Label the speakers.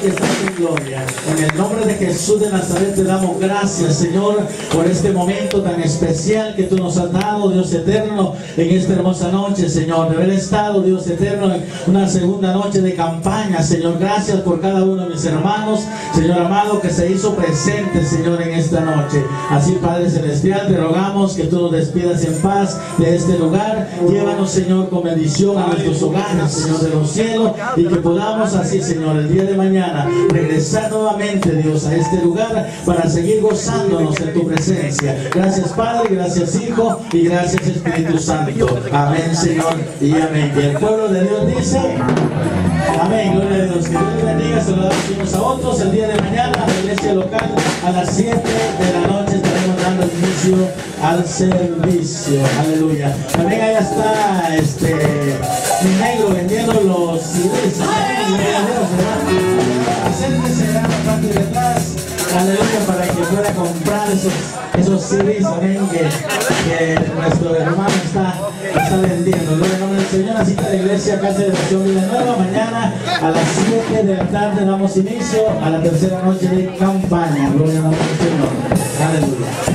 Speaker 1: que estás en gloria. En el nombre de Jesús de Nazaret te damos gracias, Señor, por este momento tan especial que tú nos has dado, Dios eterno, en esta hermosa noche, Señor, de haber estado, Dios eterno, en una segunda noche de campaña, Señor. Gracias por cada uno de mis hermanos, Señor amado, que se hizo presente, Señor, en esta noche. Así, Padre Celestial, te rogamos que tú nos despidas en paz de este lugar. Llévanos, Señor, con bendición a nuestros hogares, Señor, de los cielos, y que podamos así, Señor, el día de mañana regresar nuevamente, Dios, a este lugar para seguir gozándonos en tu presencia. Gracias, Padre, gracias, Hijo, y gracias, Espíritu Santo. Amén, Señor, y amén. Y el pueblo de Dios dice amén. Gloria a Dios. Que Dios les bendiga. Saludamos unos a otros. El día de mañana, la iglesia local, a las 7 de la noche estaremos dando inicio al servicio. Aleluya. También allá está mi negro vendiendo los CDs. Gloria a Dios, ¿verdad? Acérquese a la parte de atrás. Aleluya, para que pueda comprar esos CDs, amén, que nuestro hermano está vendiendo. Gloria al nombre del Señor. Así que la iglesia Casa de Oración Villanueva, mañana a las 7 de la tarde damos inicio a la tercera noche de campaña. Gloria al nombre del Señor. Aleluya.